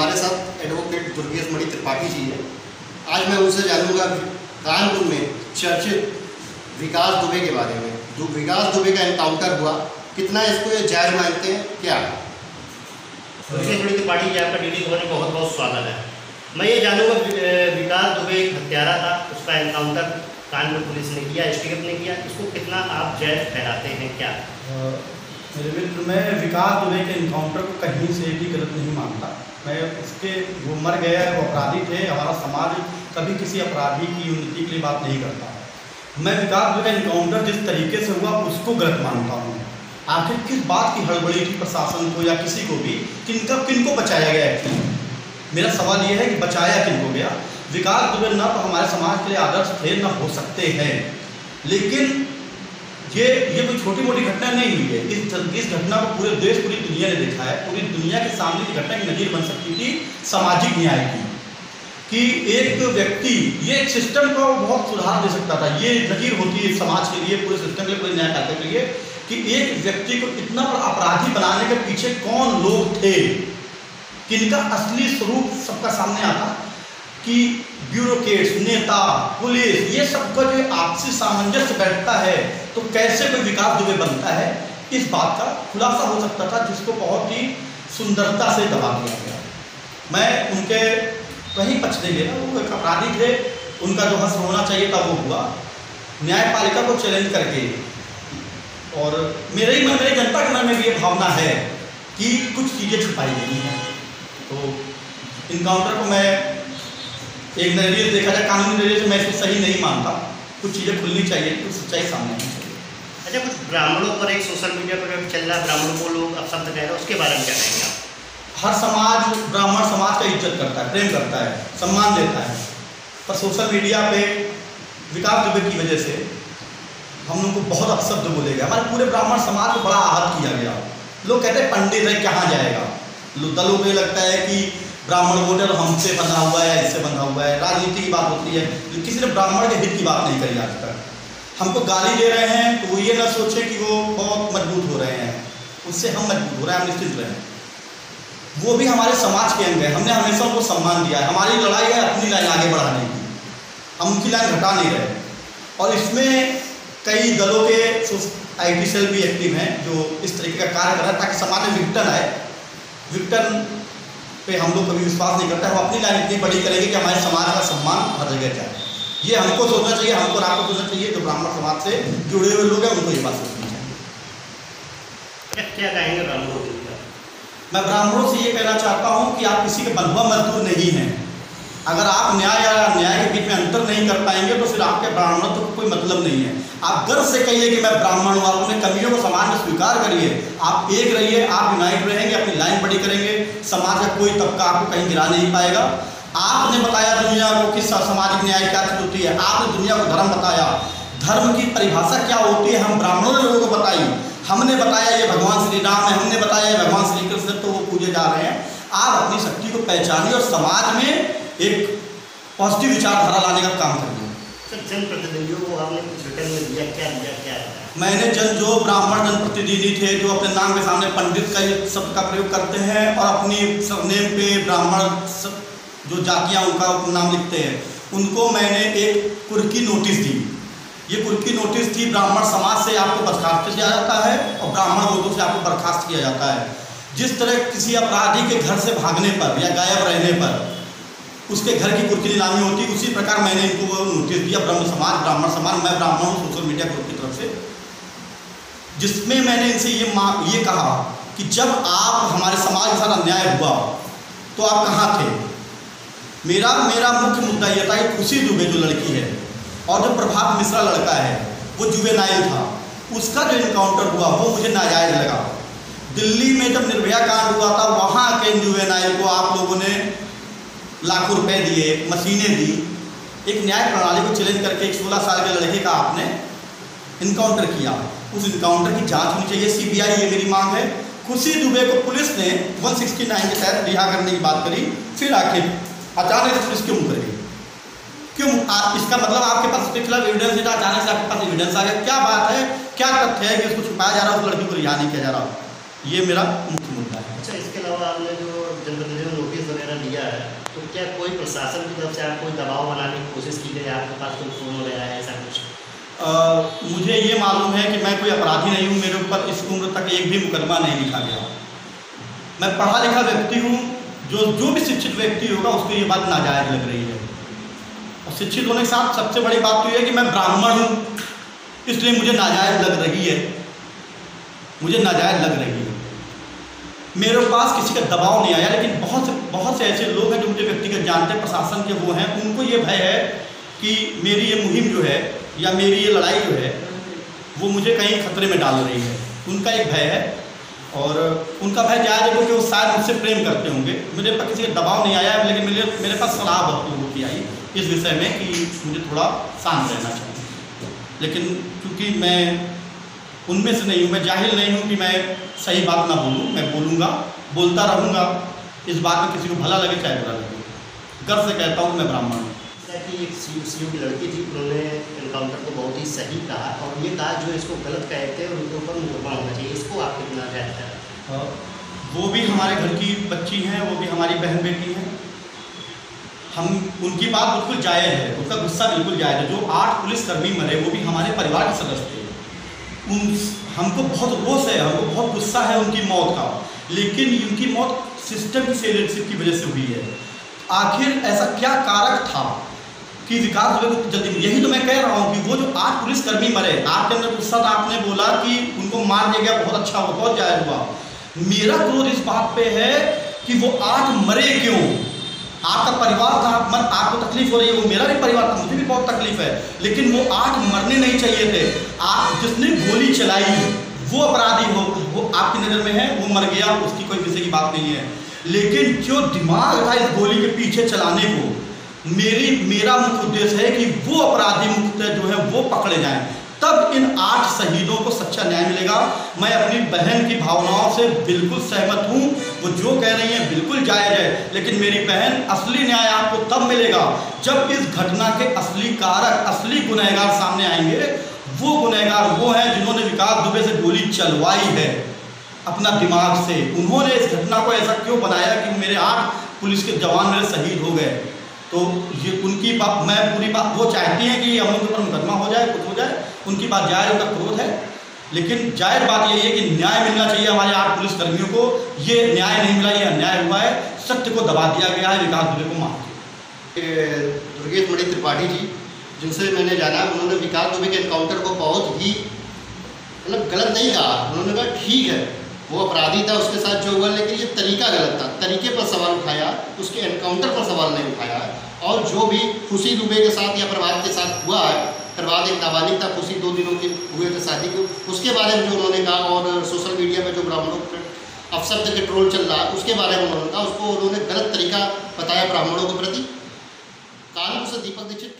हमारे साथ एडवोकेट दुर्गेश मणि त्रिपाठी जी है। आज मैं उनसे जानूंगा कानपुर में चर्चित विकास दुबे के बारे में। जो विकास दुबे का एनकाउंटर हुआ, कितना इसको ये जायज़ मानते हैं, क्या? दुर्गेश मणि त्रिपाठी जी, आपका DD खबर में बहुत बहुत स्वागत है। मैं ये जानूंगा, विकास दुबे एक हत्यारा था, उसका एनकाउंटर कानपुर पुलिस ने किया, STF ने किया, इसको कितना आप जायज़ ठहराते हैं, क्या? मेरे मित्र, मैं विकास दुबे के इनकाउंटर को कहीं से भी गलत नहीं मानता। मैं उसके वो मर गया है, वो अपराधी थे। हमारा समाज कभी किसी अपराधी की उन्नति के लिए बात नहीं करता। मैं विकास दुबे का इनकाउंटर जिस तरीके से हुआ उसको गलत मानता हूँ। आखिर किस बात की हड़बड़ी थी प्रशासन को या किसी को भी, किनको बचाया गया है? मेरा सवाल ये है कि बचाया किनको गया? विकास दुबे न तो हमारे समाज के लिए आदर्श थे, न हो सकते हैं। लेकिन ये कोई छोटी मोटी घटना नहीं हुई है। इस घटना को पूरे देश, पूरी दुनिया ने देखा है। पूरी दुनिया के सामने की घटना की नज़ीर बन सकती थी सामाजिक न्याय की, कि एक व्यक्ति ये एक सिस्टम को बहुत सुधार दे सकता था। ये नज़ीर होती है समाज के लिए, पूरे सिस्टम के लिए, पूरे न्यायपालिका के लिए, कि एक व्यक्ति को इतना बड़ा अपराधी बनाने के पीछे कौन लोग थे, किनका असली स्वरूप सबका सामने आता, कि ब्यूरोक्रेट्स, नेता, पुलिस, ये सबका जो आपसी सामंजस्य बैठता है तो कैसे कोई विकास दुबे बनता है, इस बात का खुलासा हो सकता था, जिसको बहुत ही सुंदरता से दबा दिया गया। मैं उनके कहीं पक्ष नहीं ले रहा, वो एक अपराधी थे, उनका जो हश्र होना चाहिए था वो हुआ। न्यायपालिका को चैलेंज करके, और मेरे जनता के मन में भी ये भावना है कि कुछ चीज़ें छुपाई गई हैं। तो इनकाउंटर को मैं एक नजरिए से देखा जाए, कानूनी नजरिए से मैं इसको सही नहीं मानता। कुछ चीज़ें खुलनी चाहिए, कुछ सच्चाई सामने आनी चाहिए। अच्छा, कुछ ब्राह्मणों पर एक सोशल मीडिया पर चल रहा है, ब्राह्मणों को लोग अपशब्द कह रहे हैं, उसके बारे में क्या कहेंगे आप? हर समाज ब्राह्मण समाज का इज्जत करता है, प्रेम करता है, सम्मान देता है, पर सोशल मीडिया पे विकास दुबे की वजह से हम लोग को बहुत अपशब्द बोले गए। हमारे पूरे ब्राह्मण समाज को बड़ा आहत किया गया। लोग कहते हैं पंडित है, कहाँ जाएगा? दलों को ये लगता है कि ब्राह्मण वोटर हमसे बंधा हुआ है, इससे बंधा हुआ है। राजनीति की बात होती है, किसी ने ब्राह्मण के हित की बात नहीं करी आज तक। हमको गाली दे रहे हैं तो वो ये ना सोचे कि वो बहुत मजबूत हो रहे हैं, उससे हम मजबूत हो रहे हैं, हम निश्चित रहें। वो भी हमारे समाज के अंग है, हमने हमेशा उनको सम्मान दिया है। हमारी लड़ाई है अपनी लाइन आगे बढ़ाने की, हम उनकी लाइन घटा नहीं रहे। और इसमें कई दलों के IT सेल भी एक्टिव हैं जो इस तरीके का कार्य कर रहा है, ताकि समाज में विघटन आए। विघटन पे हम लोग कभी विश्वास नहीं करते। हम अपनी लाइन इतनी बड़ी करेंगे कि हमारे समाज का सम्मान हर जगह जाए। ये हमको सोचना चाहिए, हमको और आपको सोचना चाहिए। जो ब्राह्मण समाज से जुड़े हुए लोग हैं उनको ये बात सोचनी चाहिए। क्या कहेंगे ब्राह्मणों के लिए? मैं ब्राह्मणों से ये कहना चाहता हूँ कि आप किसी के बंधुआ मजदूर नहीं हैं। अगर आप न्याय या न्याय के बीच में अंतर नहीं कर पाएंगे तो फिर आपके ब्राह्मणत्व को कोई मतलब नहीं है। आप गर्व से कहिए कि मैं ब्राह्मण हूँ, अपने कमियों को समाज में स्वीकार करिए, आप एक रहिए, आप यूनाइट रहेंगे, अपनी लाइन बड़ी करेंगे, समाज का कोई तबका आपको कहीं गिरा नहीं पाएगा। आपने बताया दुनिया को कि सामाजिक न्याय क्या चीज़ होती है, आपने दुनिया को धर्म बताया। धर्म की परिभाषा क्या होती है हम ब्राह्मणों ने लोगों को बताई। हमने बताया ये भगवान श्री राम है, हमने बताया ये भगवान श्री कृष्ण, तो वो पूजे जा रहे हैं। आप अपनी शक्ति को पहचानिए और समाज में एक पॉजिटिव विचारधारा लाने का काम करिए। सर, जनप्रतिनिधियों को आपने कुछ रिटर्न में दिया, क्या मैंने जो ब्राह्मण जनप्रतिनिधि थे जो अपने नाम के सामने पंडित का ये शब्द का प्रयोग करते हैं और अपनी सरनेम पे ब्राह्मण जो जातियाँ उनका नाम लिखते हैं, उनको मैंने एक कुर्की नोटिस दी। ये कुर्की नोटिस थी, ब्राह्मण समाज से आपको बर्खास्त किया जाता है और ब्राह्मण वोटों से आपको बर्खास्त किया जाता है। जिस तरह किसी अपराधी के घर से भागने पर या गायब रहने पर उसके घर की कुर्की नीलामी होती, उसी प्रकार मैंने इनको वो नोटिस दिया। ब्राह्मण समाज, मैं ब्राह्मण हूँ सोशल मीडिया ग्रुप की तरफ से, जिसमें मैंने इनसे ये कहा कि जब आप हमारे समाज के साथ अन्याय हुआ तो आप कहाँ थे? मेरा मुख्य मुद्दा यह था कि खुशी दुबे जो लड़की है और जो प्रभात मिश्रा लड़का है वो जुवेनाइल था, उसका जो इनकाउंटर हुआ वो मुझे नाजायज़ लगा। दिल्ली में जब निर्भया कांड हुआ था वहाँ के जुवेनाइल को आप लोगों ने लाखों रुपए दिए, मशीनें दी। एक न्याय प्रणाली को चैलेंज करके एक 16 साल के लड़के का आपने इनकाउंटर किया। उस इनकाउंटर की जांच होनी चाहिए, CBI, ये मेरी मांग है। खुशी दुबे को पुलिस ने 169 के तहत रिहा करने की बात करी, फिर आखिर अचानक से पुलिस क्यों मुकर गई? क्यों? इसका मतलब आपके पास उसके खिलाफ एविडेंस नहीं था, अचानक से आपके पास एविडेंस आ गया। क्या बात है, क्या तथ्य है कि उसको छुपाया जा रहा है, उस लड़की को रिहा नहीं किया जा रहा? ये मेरा मुख्य मुद्दा है। अच्छा, इसके अलावा आपने जो जनप्रतिनिधियों को नोटिस वगैरह दिया है, तो क्या कोई प्रशासन की तरफ से आप कोई दबाव बनाने की कोशिश की गई, आपके पास कोई फ़ोन वगैरह है ऐसा कुछ? मुझे ये मालूम है कि मैं कोई अपराधी नहीं हूँ, मेरे ऊपर इस उम्र तक एक भी मुकदमा नहीं लिखा गया। मैं पढ़ा लिखा व्यक्ति हूँ, जो भी शिक्षित व्यक्ति होगा उसको ये बात नाजायज़ लग रही है। और शिक्षित होने के साथ सबसे बड़ी बात तो ये है कि मैं ब्राह्मण हूँ, इसलिए मुझे नाजायज़ लग रही है, मुझे नाजायज़ लग रही है। मेरे पास किसी का दबाव नहीं आया, लेकिन बहुत से ऐसे लोग हैं जो मुझे व्यक्तिगत जानते हैं, प्रशासन के वो हैं, उनको ये भय है कि मेरी ये मुहिम जो है या मेरी ये लड़ाई जो है वो मुझे कहीं खतरे में डाल रही है। उनका एक भय है और उनका भय जायज़ है क्योंकि वो शायद मुझसे प्रेम करते होंगे। मुझे पर किसी का दबाव नहीं आया, लेकिन मेरे पास सलाह बहुत लोगों की आई इस विषय में कि मुझे थोड़ा शांत रहना चाहिए। लेकिन क्योंकि मैं उनमें से नहीं हूँ, मैं जाहिल नहीं हूँ कि मैं सही बात ना बोलूँ, मैं बोलूँगा, बोलता रहूँगा। इस बात में किसी को भला लगे चाहे बुरा लगे, गर्व से कहता हूँ मैं ब्राह्मण हूँ। कि एक सीयू की लड़की थी, उन्होंने एनकाउंटर को बहुत ही सही कहा और ये कहा जो इसको गलत कहे थे और उनके ऊपर मुकदमा होना चाहिए, इसको आप कितना जायज़ है? वो भी हमारे घर की बच्ची हैं, वो भी हमारी बहन बेटी हैं, हम उनकी बात बिल्कुल जायज़ है, उनका गुस्सा बिल्कुल जायज़ है। जो 8 पुलिसकर्मी मरे वो भी हमारे परिवार के सदस्य थे। हमको बहुत रोष है, हमको बहुत गुस्सा है उनकी मौत का, लेकिन उनकी मौत सिस्टम की फेलियरशिप की वजह से हुई है। आखिर ऐसा क्या कारक था कि विकास दुबे को जल्दी, यही तो मैं कह रहा हूँ कि वो जो 8 पुलिसकर्मी मरे, आपके अंदर गुस्सा था, आपने बोला कि उनको मार दिया गया, बहुत अच्छा हुआ, बहुत जायज़ हुआ। मेरा क्रोध इस बात पे है कि वो 8 मरे क्यों? आपका परिवार था, आपको तकलीफ हो रही है, वो मेरा भी परिवार था, मुझे भी बहुत तकलीफ है, लेकिन वो 8 मरने नहीं चाहिए थे। आप जिसने गोली चलाई वो अपराधी हो, वो आपकी नज़र में है, वो मर गया, उसकी कोई विषय की बात नहीं है। लेकिन जो दिमाग था इस गोली के पीछे चलाने को, मेरा मुख्य उद्देश्य है कि वो अपराधी मुक्त जो है वो पकड़े जाएं, तब इन 8 शहीदों को सच्चा न्याय मिलेगा। मैं अपनी बहन की भावनाओं से बिल्कुल सहमत हूँ, वो जो कह रही हैं बिल्कुल जायज़ है, लेकिन मेरी बहन, असली न्याय आपको तब मिलेगा जब इस घटना के असली कारक, असली गुनहगार सामने आएंगे। वो गुनहगार वो हैं जिन्होंने विकास दुबे से गोली चलवाई है अपना दिमाग से। उन्होंने इस घटना को ऐसा क्यों बनाया कि मेरे 8 पुलिस के जवान मेरे शहीद हो गए। तो ये उनकी बात, मैं पूरी बात, वो चाहती हैं कि हम लोग के ऊपर मुकदमा हो जाए, कुछ हो जाए, उनकी बात जायज़, उनका क्रोध है, लेकिन जायज़ बात यही है कि न्याय मिलना चाहिए हमारे 8 पुलिसकर्मियों को। ये न्याय नहीं मिला, ये अन्याय हुआ है, सत्य को दबा दिया गया है, विकास दुबे को मार दिया। दुर्गेश मणि त्रिपाठी जी, जिनसे मैंने जाना, उन्होंने विकास दुबे के एनकाउंटर को बहुत ही गलत नहीं कहा। उन्होंने कहा ठीक है वो अपराधी था, उसके साथ जो हुआ, लेकिन ये तरीका गलत था, तरीके पर सवाल उठाया, उसके एनकाउंटर पर सवाल नहीं उठाया। और जो भी खुशी दुबे के साथ या प्रभात के साथ हुआ है, प्रभात एक नाबालिग था, खुशी 2 दिनों के हुए थे शादी को, उसके बारे में जो उन्होंने कहा, और सोशल मीडिया पर जो ब्राह्मणों पर अपशब्द के ट्रोल चल रहा है उसके बारे में उन्होंने कहा, उसको उन्होंने गलत तरीका बताया ब्राह्मणों के प्रति। कानपुर से दीपक दीक्षित।